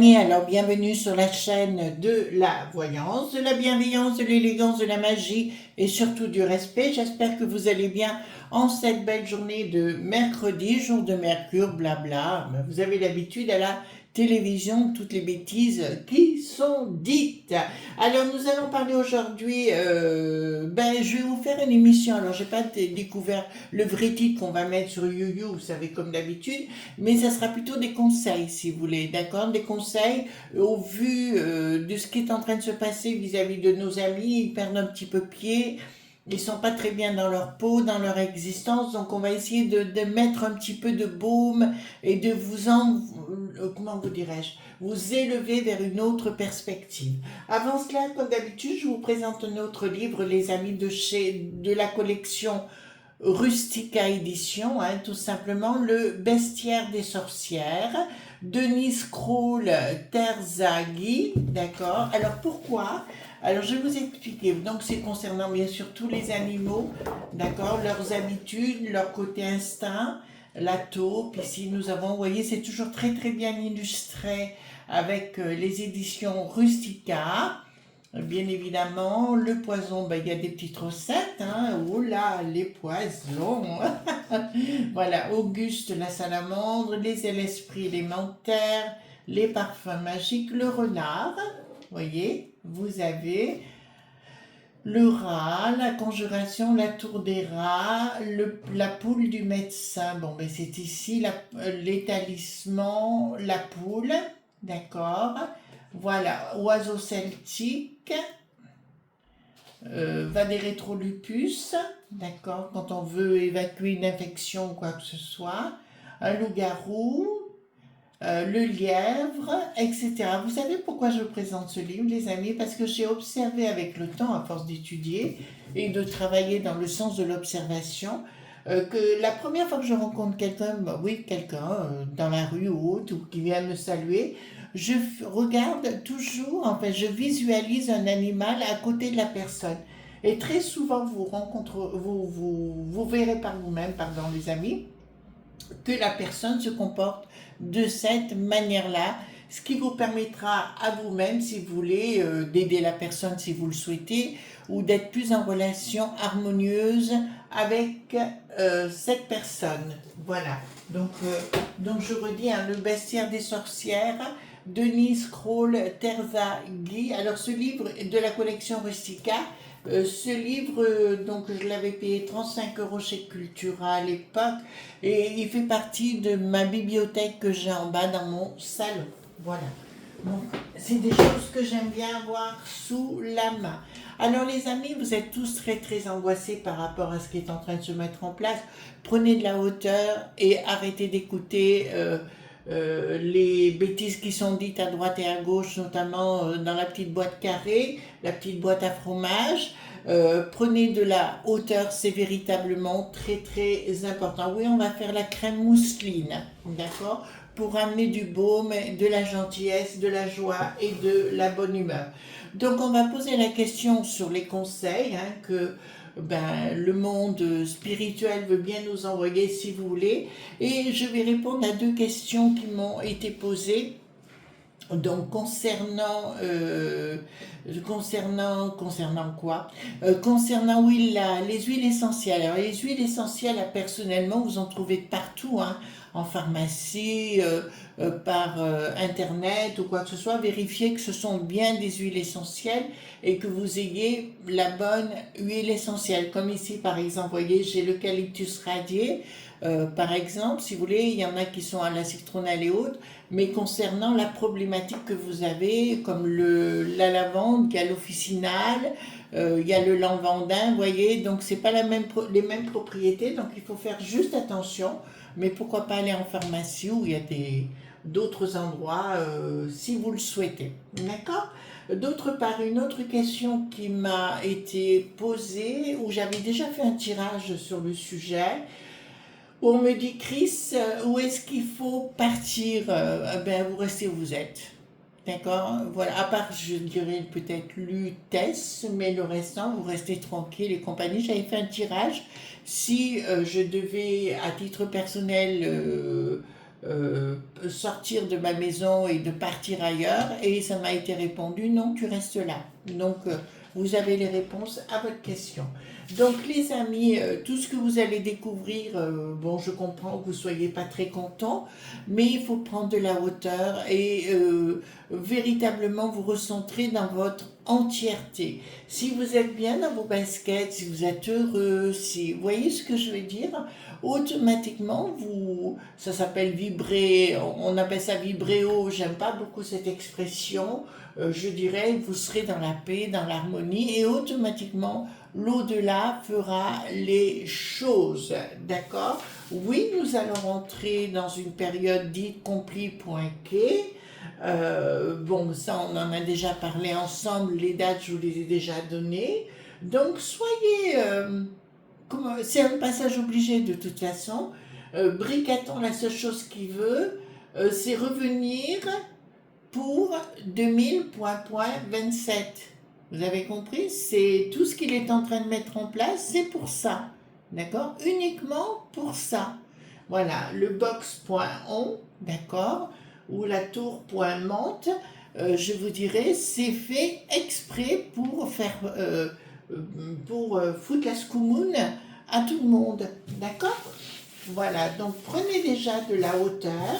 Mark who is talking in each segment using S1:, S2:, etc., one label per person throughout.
S1: amis, alors bienvenue sur la chaîne de la voyance, de la bienveillance, de l'élégance, de la magie et surtout du respect. J'espère que vous allez bien en cette belle journée de mercredi, jour de Mercure, blabla. Vous avez l'habitude à la télévision, toutes les bêtises qui sont dites. Alors nous allons parler aujourd'hui, je vais vous faire une émission. Alors j'ai pas découvert le vrai titre qu'on va mettre sur YouYou, vous savez comme d'habitude, mais ça sera plutôt des conseils si vous voulez, d'accord? Des conseils au vu de ce qui est en train de se passer vis-à-vis de nos amis. Ils perdent un petit peu pied, ils sont pas très bien dans leur peau, dans leur existence, donc on va essayer de mettre un petit peu de baume et de comment vous dirais-je, vous élever vers une autre perspective. Avant cela, comme d'habitude, je vous présente un autre livre, les amis de la collection Rustica Édition, tout simplement, le Bestiaire des sorcières, Denise Kroll-Terzaghi, d'accord? Alors pourquoi? Alors je vais vous expliquer. Donc c'est concernant bien sûr tous les animaux, d'accord? Leurs habitudes, leur côté instinct, la taupe. Ici nous avons, vous voyez, c'est toujours très très bien illustré avec les éditions Rustica. Bien évidemment, le poison, il y a des petites recettes, oh là, les poisons. Voilà, Auguste la salamandre, les esprits élémentaires, les parfums magiques, le renard. Voyez, vous avez le rat, la conjuration, la tour des rats, la poule du médecin. Bon, c'est ici les talismans, la poule, d'accord. Voilà, oiseau celtique, va des rétrolupus, d'accord, quand on veut évacuer une infection ou quoi que ce soit, un loup-garou, le lièvre, etc. Vous savez pourquoi je présente ce livre, les amis? Parce que j'ai observé avec le temps, à force d'étudier et de travailler dans le sens de l'observation, que la première fois que je rencontre quelqu'un, dans la rue ou autre, ou qui vient me saluer, je regarde toujours, je visualise un animal à côté de la personne. Et très souvent, vous verrez par vous-même, pardon les amis, que la personne se comporte de cette manière-là, ce qui vous permettra à vous-même, si vous voulez, d'aider la personne si vous le souhaitez, ou d'être plus en relation harmonieuse avec cette personne. Voilà. Donc je redis, le bestiaire des sorcières, Denise Kroll-Terzaghi. Alors ce livre de la collection Rustica, ce livre, donc je l'avais payé 35 € chez Cultura à l'époque, et il fait partie de ma bibliothèque que j'ai en bas dans mon salon. Voilà. Donc, c'est des choses que j'aime bien avoir sous la main. Alors les amis, vous êtes tous très très angoissés par rapport à ce qui est en train de se mettre en place. Prenez de la hauteur et arrêtez d'écouter les bêtises qui sont dites à droite et à gauche, notamment dans la petite boîte carrée, la petite boîte à fromage. Prenez de la hauteur, c'est véritablement très très important. Oui, on va faire la crème mousseline, d'accord, pour amener du baume, de la gentillesse, de la joie et de la bonne humeur. Donc on va poser la question sur les conseils que le monde spirituel veut bien nous envoyer si vous voulez, et je vais répondre à 2 questions qui m'ont été posées. Donc concernant quoi? Concernant oui, les huiles essentielles. Alors les huiles essentielles, personnellement, vous en trouvez partout, en pharmacie, par internet ou quoi que ce soit. Vérifiez que ce sont bien des huiles essentielles et que vous ayez la bonne huile essentielle. Comme ici, par exemple, voyez, j'ai l'eucalyptus radié. Par exemple, si vous voulez, il y en a qui sont à la citronnelle et autres, mais concernant la problématique que vous avez, comme la lavande, il y a l'officinal, il y a le lavandin, vous voyez, donc c'est pas les mêmes propriétés, donc il faut faire juste attention, mais pourquoi pas aller en pharmacie où il y a d'autres endroits si vous le souhaitez, d'accord? D'autre part, une autre question qui m'a été posée, où j'avais déjà fait un tirage sur le sujet, où on me dit, Chris, où est-ce qu'il faut partir? Vous restez où vous êtes. D'accord? Voilà, à part, je dirais peut-être l'UTES, mais le restant, vous restez tranquille et compagnie. J'avais fait un tirage. Si je devais, à titre personnel, sortir de ma maison et de partir ailleurs, et ça m'a été répondu, non, tu restes là. Donc, vous avez les réponses à votre question. Donc, les amis, tout ce que vous allez découvrir, bon, je comprends que vous ne soyez pas très contents, mais il faut prendre de la hauteur et véritablement vous recentrer dans votre entièreté. Si vous êtes bien dans vos baskets, si vous êtes heureux, si vous voyez ce que je veux dire, automatiquement, ça s'appelle vibrer, on appelle ça vibrer haut, j'aime pas beaucoup cette expression, je dirais, vous serez dans la paix, dans l'harmonie, et automatiquement, l'au-delà fera les choses, d'accord? Oui, nous allons rentrer dans une période dite compli.quai. Bon, ça, on en a déjà parlé ensemble, les dates, je vous les ai déjà données. Donc, soyez... c'est un passage obligé de toute façon. Bricaton, la seule chose qu'il veut, c'est revenir pour 2000.27. Vous avez compris? C'est tout ce qu'il est en train de mettre en place, c'est pour ça. D'accord? Uniquement pour ça. Voilà, le box.on, d'accord? Ou la tour.mente, je vous dirais, c'est fait exprès pour faire, foutre la scoumoune à tout le monde. D'accord? Voilà, donc prenez déjà de la hauteur.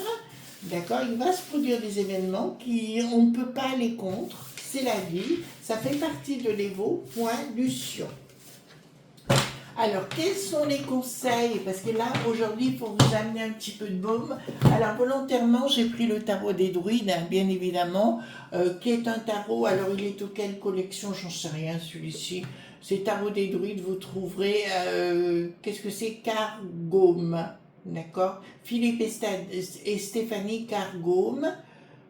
S1: D'accord, il va se produire des événements on ne peut pas aller contre, c'est la vie, ça fait partie de l'évolution. Alors, quels sont les conseils? Parce que là, aujourd'hui, il faut vous amener un petit peu de baume. Alors, volontairement, j'ai pris le tarot des druides, hein, bien évidemment, qui est un tarot. Alors, il est auquel collection? J'en sais rien, celui-ci. C'est tarot des druides, vous trouverez, qu'est-ce que c'est? Cargome, d'accord? Philippe et Stéphanie Cargome.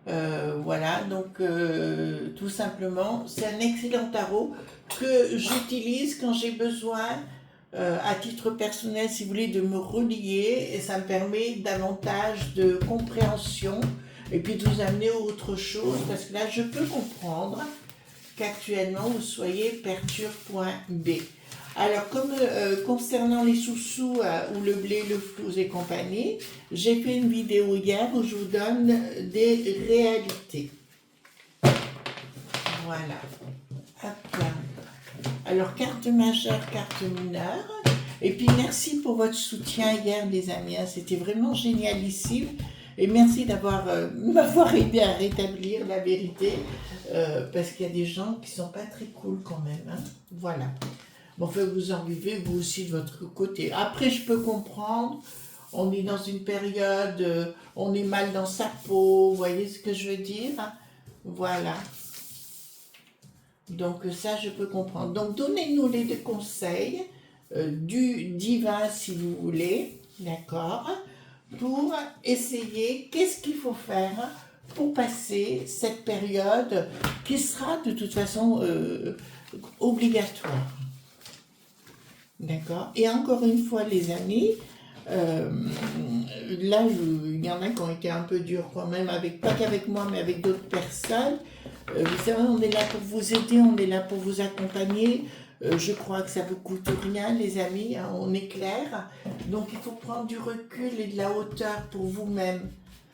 S1: Voilà, donc tout simplement, c'est un excellent tarot que j'utilise quand j'ai besoin, à titre personnel, si vous voulez, de me relier, et ça me permet davantage de compréhension et puis de vous amener à autre chose, parce que là, je peux comprendre qu'actuellement, vous soyez perturbe.b. Alors, comme concernant les sous-sous ou le blé, le flouze et compagnie, j'ai fait une vidéo hier où je vous donne des réalités. Voilà. Hop là. Alors, carte majeure, carte mineure. Et puis, merci pour votre soutien hier, les amis. C'était vraiment génialissime. Et merci m'avoir aidé à rétablir la vérité. Parce qu'il y a des gens qui sont pas très cool quand même. Hein. Voilà. Bon, enfin, vous en vivez, vous aussi, de votre côté. Après, je peux comprendre. On est dans une période, on est mal dans sa peau. Vous voyez ce que je veux dire? Voilà. Donc ça, je peux comprendre. Donc donnez-nous les deux conseils du divin, si vous voulez, d'accord, pour essayer qu'est-ce qu'il faut faire pour passer cette période qui sera de toute façon obligatoire. D'accord? Et encore une fois, les amis, là, il y en a qui ont été un peu durs quand même, pas qu'avec moi, mais avec d'autres personnes. Vous savez, on est là pour vous aider, on est là pour vous accompagner. Je crois que ça ne vous coûte rien, les amis, hein, on est clair. Donc, il faut prendre du recul et de la hauteur pour vous-même.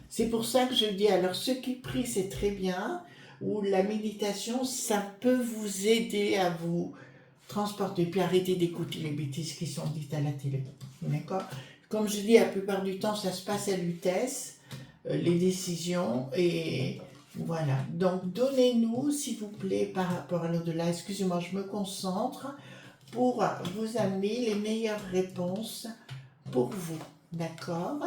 S1: C'est pour ça que je dis, alors ceux qui prient, c'est très bien, ou la méditation, ça peut vous aider à vous transporter, puis arrêtez d'écouter les bêtises qui sont dites à la télé. D'accord? Comme je dis, la plupart du temps, ça se passe à vitesse, les décisions, et voilà. Donc, donnez-nous, s'il vous plaît, par rapport à l'au-delà, excusez-moi, je me concentre, pour vous amener les meilleures réponses pour vous. D'accord?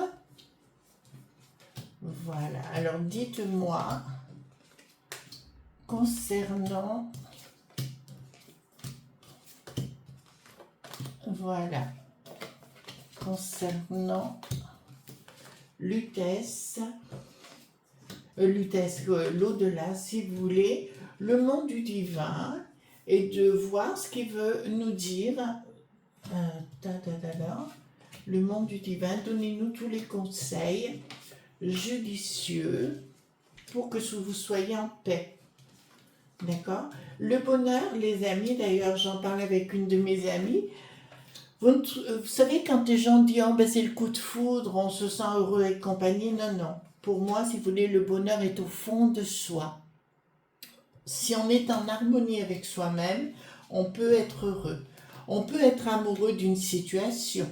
S1: Voilà. Alors, dites-moi, concernant... Voilà. Concernant l'au-delà, si vous voulez, le monde du divin, et de voir ce qu'il veut nous dire. Le monde du divin, donnez-nous tous les conseils judicieux pour que vous soyez en paix. D'accord? Le bonheur, les amis, d'ailleurs, j'en parle avec une de mes amies. Vous savez, quand les gens disent oh, ben, c'est le coup de foudre, on se sent heureux et compagnie, non, non. Pour moi, si vous voulez, le bonheur est au fond de soi. Si on est en harmonie avec soi-même, on peut être heureux. On peut être amoureux d'une situation,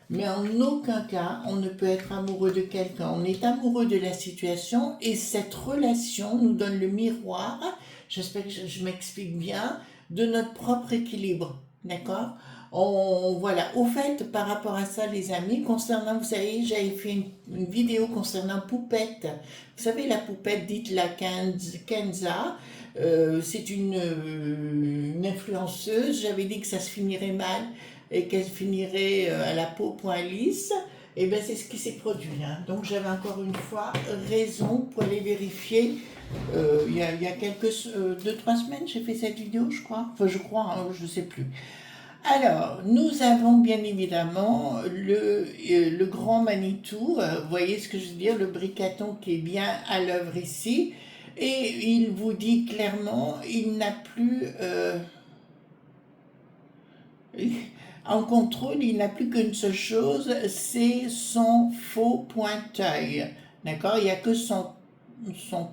S1: mais en aucun cas, on ne peut être amoureux de quelqu'un. On est amoureux de la situation et cette relation nous donne le miroir, j'espère que je m'explique bien, de notre propre équilibre. D'accord? Voilà. Au fait, par rapport à ça, les amis, concernant, vous savez, j'avais fait une vidéo concernant Poupette. Vous savez, la poupette dite la Kenza, c'est une influenceuse. J'avais dit que ça se finirait mal et qu'elle finirait à la peau point lisse. Et bien, c'est ce qui s'est produit. Hein. Donc, j'avais encore une fois raison pour aller vérifier. Il y a quelques 2-3 semaines, j'ai fait cette vidéo, je crois. Enfin, je crois, hein, je ne sais plus. Alors, nous avons bien évidemment le grand Manitou, vous voyez ce que je veux dire, le bricaton qui est bien à l'œuvre ici, et il vous dit clairement, il n'a plus, en contrôle, il n'a plus qu'une seule chose, c'est son faux pointeuil, d'accord? Il n'y a que son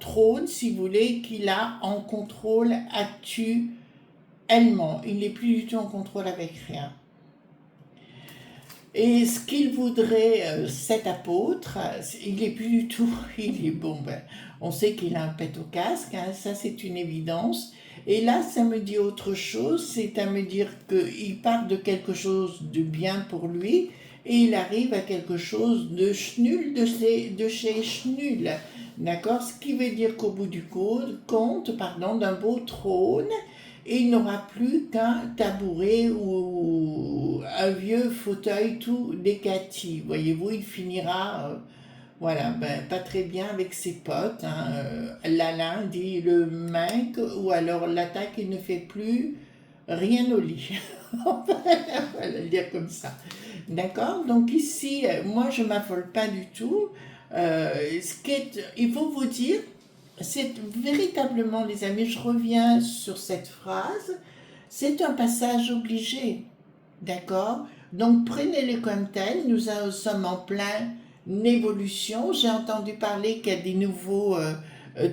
S1: trône, si vous voulez, qu'il a en contrôle actuellement. Il n'est plus du tout en contrôle avec rien. Et ce qu'il voudrait, cet apôtre, il n'est plus du tout, il est bon, ben, on sait qu'il a un pet au casque, hein, ça c'est une évidence. Et là, ça me dit autre chose, c'est à me dire qu'il part de quelque chose de bien pour lui, et il arrive à quelque chose de schnul, de chez schnul. D'accord? Ce qui veut dire qu'au bout du compte, d'un beau trône, et il n'aura plus qu'un tabouret ou un vieux fauteuil tout décati. Voyez-vous, il finira, voilà, ben, pas très bien avec ses potes. Hein. L'Alain dit le mec, ou alors l'attaque, il ne fait plus rien au lit. On va le dire comme ça. D'accord? Donc ici, moi, je ne m'affole pas du tout. Il faut vous dire, c'est véritablement, les amis, je reviens sur cette phrase, c'est un passage obligé, d'accord? Donc prenez-le comme tel, nous sommes en pleine évolution. J'ai entendu parler qu'il y a des nouveaux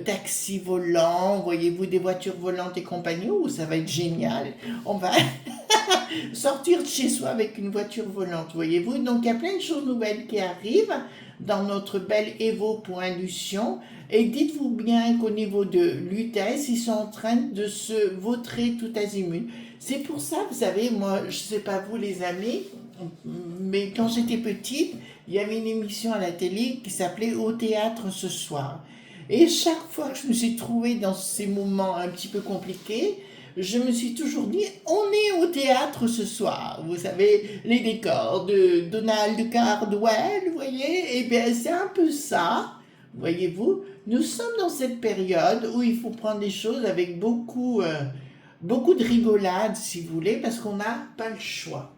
S1: taxis volants, voyez-vous, des voitures volantes et compagnie, oh, ça va être génial. On va sortir de chez soi avec une voiture volante, voyez-vous. Donc il y a plein de choses nouvelles qui arrivent dans notre belle évolution. Et dites-vous bien qu'au niveau de l'UTS, ils sont en train de se vautrer tout azimut. C'est pour ça, vous savez, moi, je ne sais pas vous les amis, mais quand j'étais petite, il y avait une émission à la télé qui s'appelait Au théâtre ce soir. Et chaque fois que je me suis trouvée dans ces moments un petit peu compliqués, je me suis toujours dit, on est au théâtre ce soir. Vous savez, les décors de Donald Cardwell, vous voyez, eh bien c'est un peu ça, voyez-vous. Nous sommes dans cette période où il faut prendre les choses avec beaucoup de rigolade, si vous voulez, parce qu'on n'a pas le choix.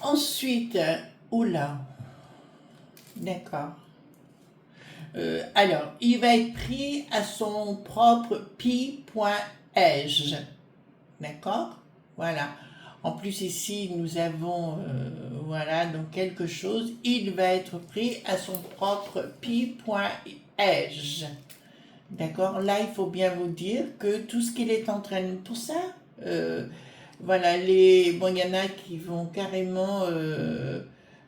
S1: Ensuite, oula, d'accord. Alors, il va être pris à son propre pi.edge. D'accord? Voilà. En plus, ici, nous avons, voilà, donc quelque chose. Il va être pris à son propre pi.edge. D'accord? Là, il faut bien vous dire que tout ce qu'il est en train de... Pour ça, voilà, bon, il y en a qui vont carrément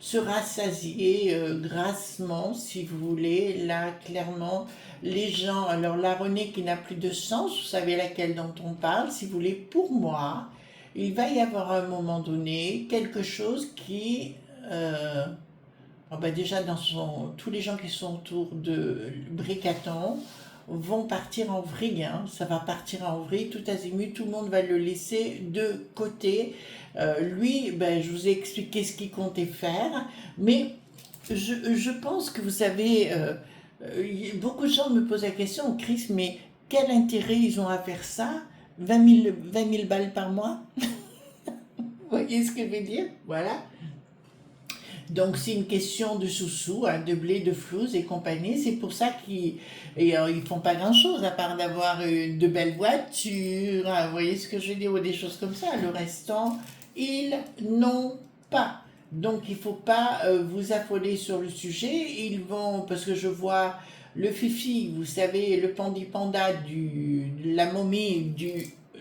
S1: se rassasier grassement, si vous voulez. Là, clairement, les gens... Alors là, René, qui n'a plus de sens, vous savez laquelle dont on parle, si vous voulez, pour moi, il va y avoir à un moment donné quelque chose qui... oh ben déjà, tous les gens qui sont autour de Bricaton vont partir en vrille, hein. Ça va partir en vrille, tout azimut, tout le monde va le laisser de côté. Lui, ben, je vous ai expliqué ce qu'il comptait faire, mais je pense que vous savez, beaucoup de gens me posent la question, Chris, mais quel intérêt ils ont à faire ça? 20 000 balles par mois? Vous voyez ce que je veux dire? Voilà. Donc c'est une question de sous-sous, hein, de blé, de flouze et compagnie. C'est pour ça ils font pas grand-chose à part d'avoir de belles voitures, hein, vous voyez ce que je veux dire, ou des choses comme ça. Le restant, ils n'ont pas. Donc il faut pas vous affoler sur le sujet. Ils vont, parce que je vois le Fifi, vous savez, le panda de la momie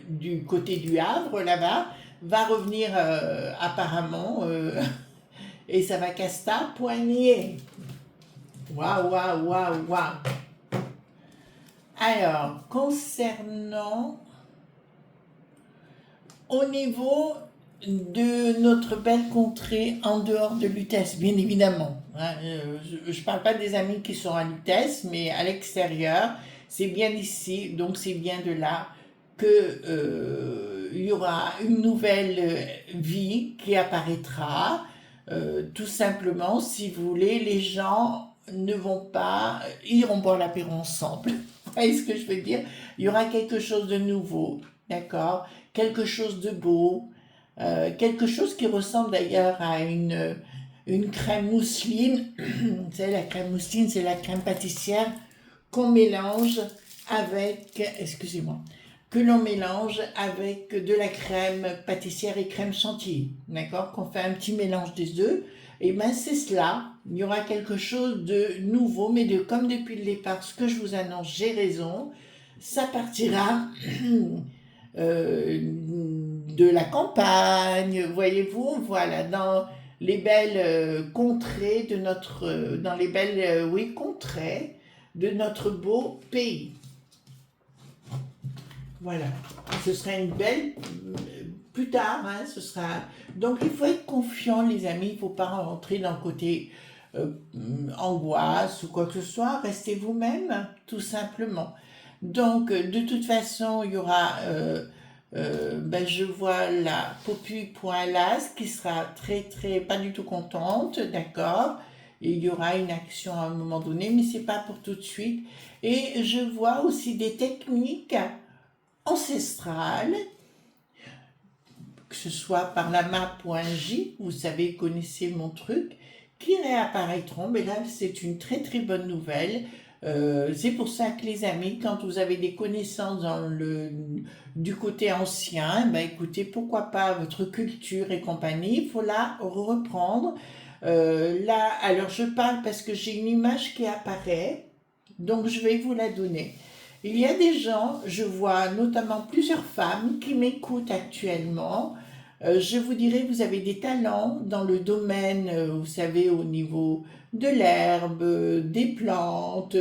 S1: du côté du Havre, là-bas, va revenir apparemment. Et ça va casta poignet. Waouh, waouh, waouh, waouh. Alors, concernant au niveau de notre belle contrée en dehors de Lutèce, bien évidemment, hein, je ne parle pas des amis qui sont à Lutèce, mais à l'extérieur, c'est bien ici, donc c'est bien de là que il y aura une nouvelle vie qui apparaîtra. Tout simplement, si vous voulez, les gens ne vont pas, iront boire l'apéro ensemble. Vous voyez ce que je veux dire? Il y aura quelque chose de nouveau, d'accord? Quelque chose de beau, quelque chose qui ressemble d'ailleurs à une crème mousseline. Vous savez, la crème mousseline, c'est la crème pâtissière qu'on mélange avec, excusez-moi, que l'on mélange avec de la crème pâtissière et crème chantilly, d'accord? Qu'on fait un petit mélange des deux. Et bien c'est cela, il y aura quelque chose de nouveau, mais comme depuis le départ, ce que je vous annonce, j'ai raison, ça partira de la campagne, voyez-vous, voilà, dans les belles contrées de notre, dans les belles, oui, contrées de notre beau pays. Voilà, ce sera une belle, plus tard, hein, ce sera... Donc il faut être confiant les amis, il ne faut pas rentrer dans le côté angoisse ou quoi que ce soit, restez vous-même, tout simplement. Donc de toute façon, il y aura, je vois la Popu.las qui sera très, pas du tout contente, d'accord? Et il y aura une action à un moment donné, mais c'est pas pour tout de suite. Et je vois aussi des techniques ancestrales, que ce soit par la map.j, vous savez, connaissez mon truc, qui réapparaîtront, mais là c'est une très bonne nouvelle. C'est pour ça que les amis, quand vous avez des connaissances du côté ancien, ben écoutez, pourquoi pas votre culture et compagnie, il faut la reprendre. Là, alors je parle parce que j'ai une image qui apparaît, donc je vais vous la donner. Il y a des gens, je vois notamment plusieurs femmes qui m'écoutent actuellement. Je vous dirais, vous avez des talents dans le domaine, vous savez, au niveau de l'herbe, des plantes.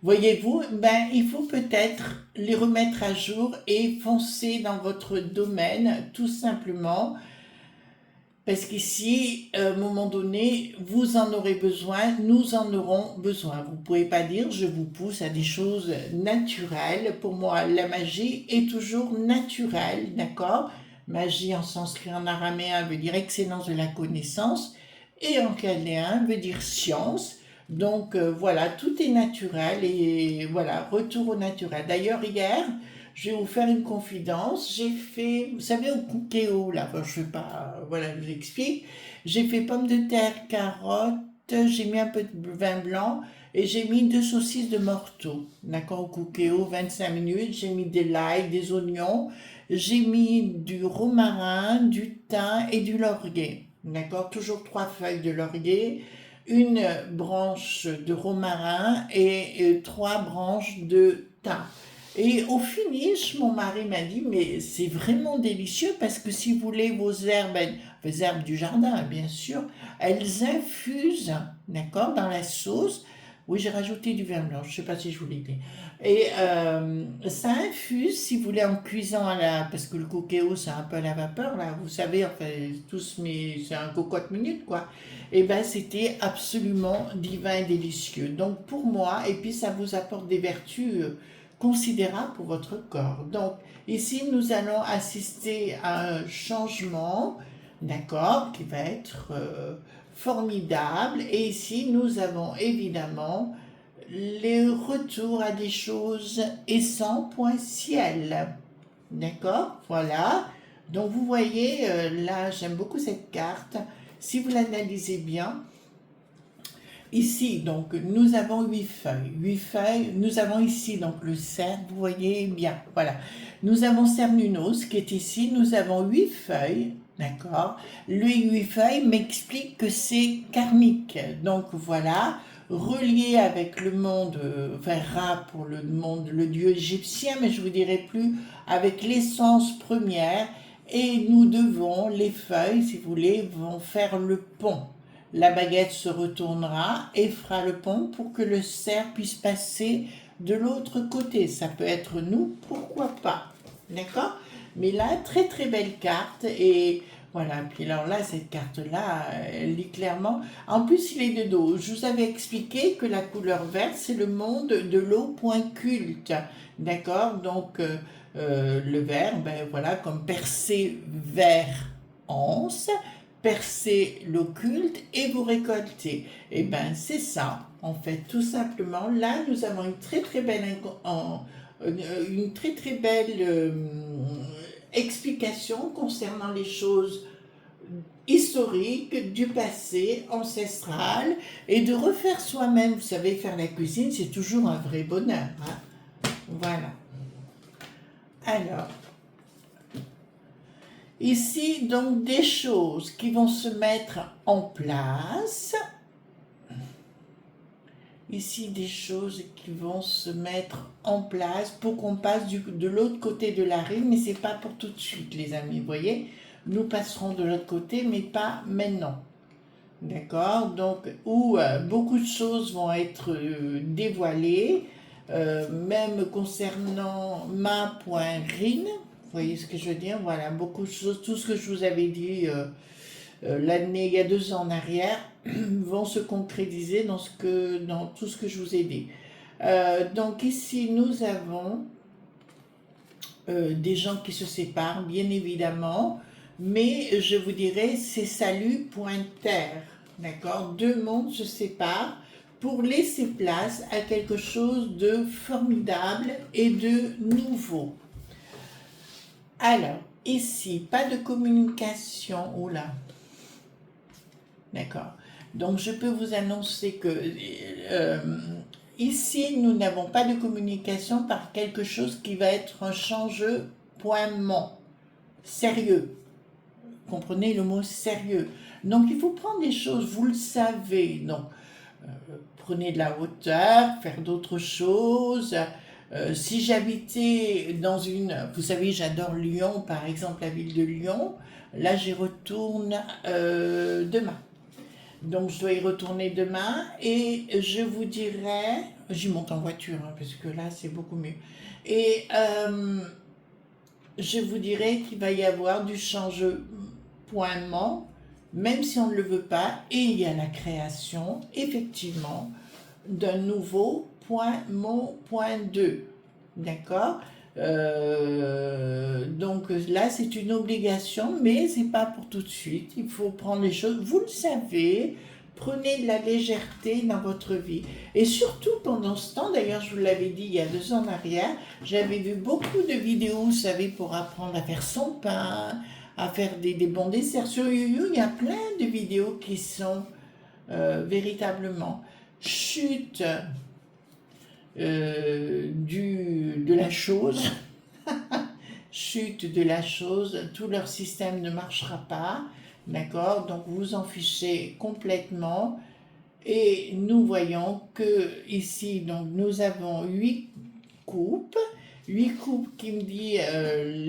S1: Voyez-vous, ben, il faut peut-être les remettre à jour et foncer dans votre domaine, tout simplement. Parce qu'ici, à un moment donné, vous en aurez besoin, nous en aurons besoin. Vous ne pouvez pas dire je vous pousse à des choses naturelles. Pour moi, la magie est toujours naturelle, d'accord? Magie en sanskrit, en araméen, veut dire excellence de la connaissance. Et en chaldéen, veut dire science. Donc voilà, tout est naturel et voilà, retour au naturel. D'ailleurs, hier, je vais vous faire une confidence. J'ai fait, vous savez, au cookéo, là, enfin, je sais pas, voilà, je vous explique. J'ai fait pommes de terre, carottes, j'ai mis un peu de vin blanc et j'ai mis 2 saucisses de morteau. D'accord, au cookéo, 25 minutes. J'ai mis des l'ail, des oignons. J'ai mis du romarin, du thym et du laurier. D'accord, toujours 3 feuilles de laurier, une branche de romarin et 3 branches de thym. Et au finish, mon mari m'a dit, mais c'est vraiment délicieux parce que si vous voulez vos herbes du jardin, bien sûr, elles infusent, d'accord, dans la sauce. Oui, j'ai rajouté du vin blanc, je ne sais pas si je vous l'ai dit. Et ça infuse, si vous voulez, en cuisant parce que le cookéo, c'est un peu à la vapeur, là, vous savez, enfin, c'est un cocotte minute, quoi. Et ben, c'était absolument divin et délicieux. Donc, pour moi, et puis ça vous apporte des vertus considérable pour votre corps. Donc, ici, nous allons assister à un changement, d'accord, qui va être formidable. Et ici, nous avons évidemment les retours à des choses essentielles. D'accord? Voilà. Donc, vous voyez, là, j'aime beaucoup cette carte. Si vous l'analysez bien, ici, donc, nous avons 8 feuilles. 8 feuilles, nous avons ici, donc, le cerf, vous voyez bien, voilà. Nous avons Cernunnos qui est ici, nous avons 8 feuilles, d'accord. Les 8 feuilles m'expliquent que c'est karmique. Donc, voilà, relié avec le monde, Ra pour le monde, le dieu égyptien, mais je vous dirai plus, avec l'essence première. Et nous devons, les feuilles, si vous voulez, vont faire le pont. La baguette se retournera et fera le pont pour que le cerf puisse passer de l'autre côté. Ça peut être nous, pourquoi pas. D'accord? Mais là, très très belle carte. Et voilà, puis alors là, cette carte-là, elle lit clairement. En plus, il est de dos. Je vous avais expliqué que la couleur verte, c'est le monde de l'eau, point culte. D'accord? Donc, le vert, ben voilà, comme percer vers anse, percer l'occulte et vous récolter. Et ben c'est ça, en fait, tout simplement. Là, nous avons une très très belle, explication concernant les choses historiques du passé ancestral et de refaire soi-même. Vous savez, faire la cuisine, c'est toujours un vrai bonheur. Hein. Voilà. Alors, ici, donc, des choses qui vont se mettre en place. Ici, des choses qui vont se mettre en place pour qu'on passe de l'autre côté de la rive, mais c'est pas pour tout de suite, les amis, vous voyez. Nous passerons de l'autre côté, mais pas maintenant. D'accord? Donc, où beaucoup de choses vont être dévoilées, même concernant ma.rin. Vous voyez ce que je veux dire? Voilà, beaucoup de choses, tout ce que je vous avais dit l'année, il y a 2 ans en arrière, vont se concrétiser dans tout ce que je vous ai dit. Donc ici, nous avons des gens qui se séparent, bien évidemment, mais je vous dirais, c'est salut, point terre, d'accord? 2 mondes se séparent pour laisser place à quelque chose de formidable et de nouveau. Alors, ici, pas de communication, oula, d'accord. Donc, je peux vous annoncer que ici, nous n'avons pas de communication par quelque chose qui va être un changement sérieux. Comprenez le mot sérieux. Donc, il faut prendre des choses, vous le savez. Donc, prenez de la hauteur, faire d'autres choses. Si j'habitais dans vous savez, j'adore Lyon, par exemple, la ville de Lyon. Là, j'y retourne demain. Donc, je dois y retourner demain et je vous dirai, j'y monte en voiture, hein, parce que là, c'est beaucoup mieux. Et je vous dirai qu'il va y avoir du changement, même si on ne le veut pas, et il y a la création, effectivement, d'un nouveau point 2. D'accord? Donc là, c'est une obligation, mais c'est pas pour tout de suite. Il faut prendre les choses. Vous le savez, prenez de la légèreté dans votre vie. Et surtout pendant ce temps, d'ailleurs, je vous l'avais dit il y a 2 ans en arrière, j'avais vu beaucoup de vidéos, vous savez, pour apprendre à faire son pain, à faire des bons desserts. Sur YouYou, il y a plein de vidéos qui sont véritablement chute de la chose, chute de la chose, tout leur système ne marchera pas, d'accord? Donc vous en fichez complètement et nous voyons que ici, donc nous avons 8 coupes, 8 coupes qui me dit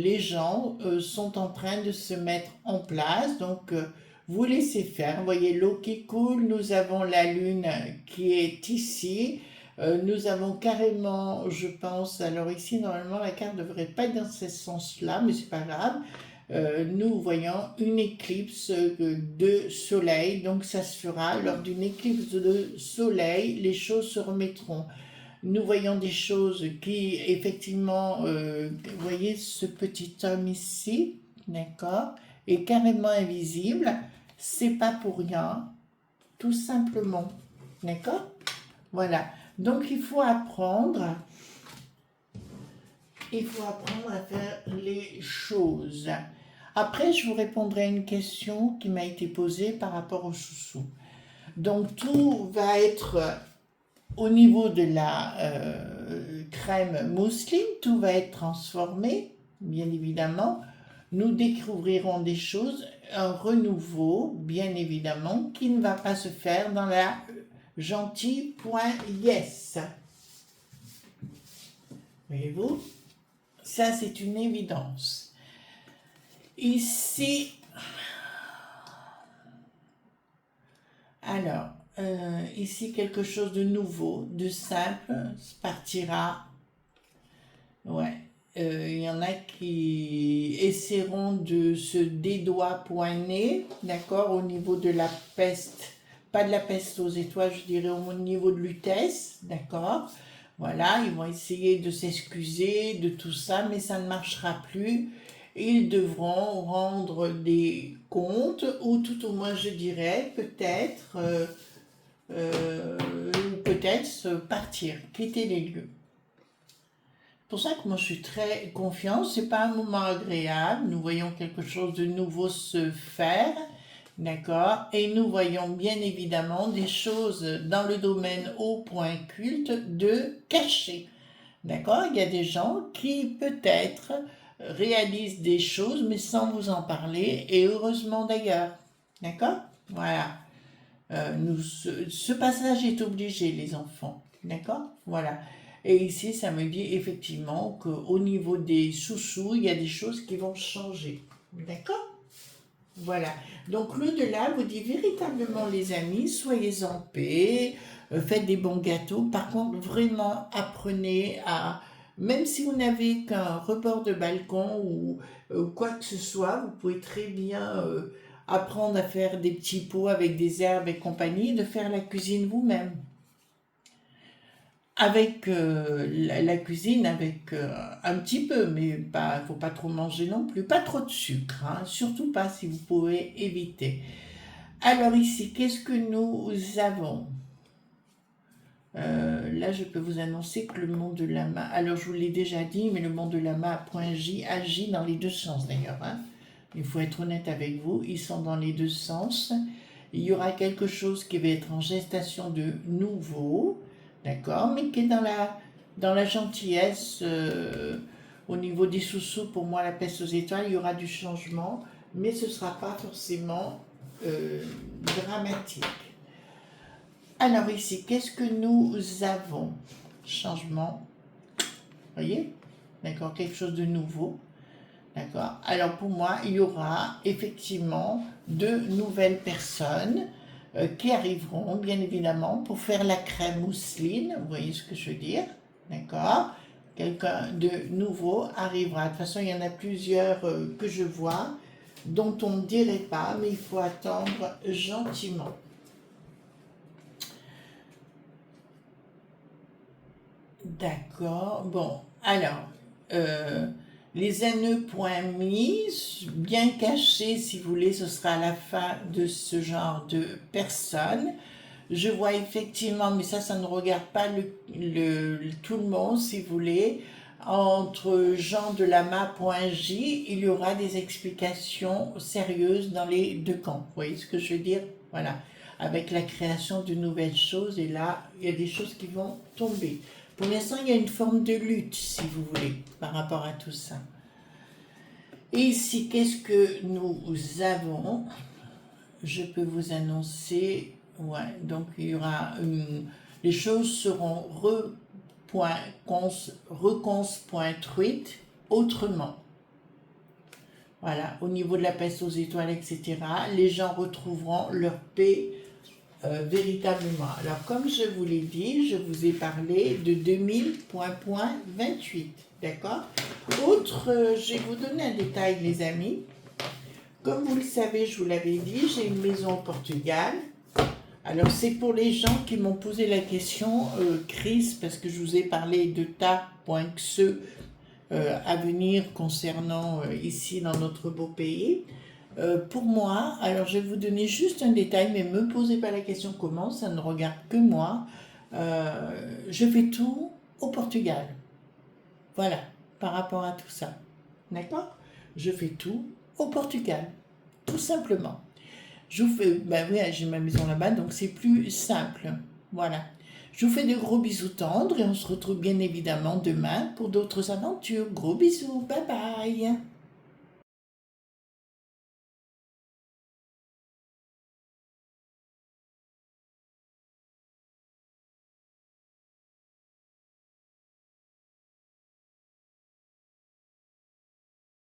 S1: les gens sont en train de se mettre en place, donc vous laissez faire, vous voyez l'eau qui coule, nous avons la lune qui est ici, nous avons carrément, je pense, alors ici normalement la carte ne devrait pas être dans ce sens-là, mais c'est pas grave, nous voyons une éclipse de soleil, donc ça se fera lors d'une éclipse de soleil, les choses se remettront. Nous voyons des choses qui, effectivement, vous voyez ce petit homme ici, d'accord, est carrément invisible, c'est pas pour rien, tout simplement, d'accord? Voilà, donc il faut apprendre à faire les choses. Après, je vous répondrai à une question qui m'a été posée par rapport au chouchou. Donc, tout va être au niveau de la crème mousseline, tout va être transformé, bien évidemment. Nous découvrirons des choses, un renouveau, bien évidemment, qui ne va pas se faire dans la gentille.yes. Voyez-vous? Ça, c'est une évidence. Ici, alors, ici, quelque chose de nouveau, de simple, partira. Ouais. Il y en a qui essaieront de se dédouapoiner, d'accord, au niveau de la peste, pas de la peste aux étoiles, je dirais au niveau de l'UTES, d'accord. Voilà, ils vont essayer de s'excuser de tout ça, mais ça ne marchera plus. Ils devront rendre des comptes, ou tout au moins, je dirais, peut-être, partir, quitter les lieux. C'est pour ça que moi je suis très confiante, c'est pas un moment agréable, nous voyons quelque chose de nouveau se faire, d'accord, et nous voyons bien évidemment des choses dans le domaine au point culte de cacher, d'accord, il y a des gens qui peut-être réalisent des choses mais sans vous en parler, et heureusement d'ailleurs, d'accord, voilà. Ce passage est obligé, les enfants. D'accord? Voilà. Et ici, ça me dit effectivement qu'au niveau des chouchous, il y a des choses qui vont changer. D'accord? Voilà. Donc, l'au-delà vous dit véritablement, les amis, soyez en paix, faites des bons gâteaux. Par contre, vraiment, apprenez à. Même si vous n'avez qu'un rebord de balcon ou quoi que ce soit, vous pouvez très bien apprendre à faire des petits pots avec des herbes et compagnie, de faire la cuisine vous-même. Avec la cuisine, avec un petit peu, mais il ne faut pas trop manger non plus. Pas trop de sucre, hein, surtout pas si vous pouvez éviter. Alors ici, qu'est-ce que nous avons? Là, je peux vous annoncer que le monde de Lama, alors je vous l'ai déjà dit, mais le monde de Lama .j agit dans les deux sens d'ailleurs. Hein. Il faut être honnête avec vous, ils sont dans les deux sens. Il y aura quelque chose qui va être en gestation de nouveau, d'accord, mais qui est dans la gentillesse. Au niveau des sous-sous, pour moi, la peste aux étoiles, il y aura du changement, mais ce ne sera pas forcément dramatique. Alors ici, qu'est-ce que nous avons? Changement, voyez? D'accord, quelque chose de nouveau. D'accord. Alors pour moi, il y aura effectivement de nouvelles personnes qui arriveront, bien évidemment, pour faire la crème mousseline. Vous voyez ce que je veux dire? D'accord. Quelqu'un de nouveau arrivera. De toute façon, il y en a plusieurs que je vois, dont on ne dirait pas, mais il faut attendre gentiment. D'accord. Bon, alors, les anneaux point mis, bien cachés, si vous voulez, ce sera à la fin de ce genre de personnes. Je vois effectivement, mais ça ne regarde pas tout le monde, si vous voulez. Entre Jean de Lama.j, il y aura des explications sérieuses dans les deux camps. Vous voyez ce que je veux dire? Voilà. Avec la création de nouvelles choses, et là, il y a des choses qui vont tomber. Pour l'instant, il y a une forme de lutte, si vous voulez, par rapport à tout ça. Et ici, qu'est-ce que nous avons? Je peux vous annoncer, ouais, donc il y aura, les choses seront reconstruites autrement. Voilà, au niveau de la peste aux étoiles, etc., les gens retrouveront leur paix véritablement. Alors, comme je vous l'ai dit, je vous ai parlé de 2000.28, d'accord? Je vais vous donner un détail, les amis. Comme vous le savez, je vous l'avais dit, j'ai une maison au Portugal. Alors, c'est pour les gens qui m'ont posé la question, Chris, parce que je vous ai parlé de ta.xe à venir concernant ici dans notre beau pays. Pour moi, alors je vais vous donner juste un détail, mais ne me posez pas la question comment, ça ne regarde que moi. Je fais tout au Portugal. Voilà, par rapport à tout ça. D'accord? Je fais tout au Portugal, tout simplement. Je vous fais, ben oui, j'ai ma maison là-bas, donc c'est plus simple. Voilà. Je vous fais de gros bisous tendres et on se retrouve bien évidemment demain pour d'autres aventures. Gros bisous, bye bye.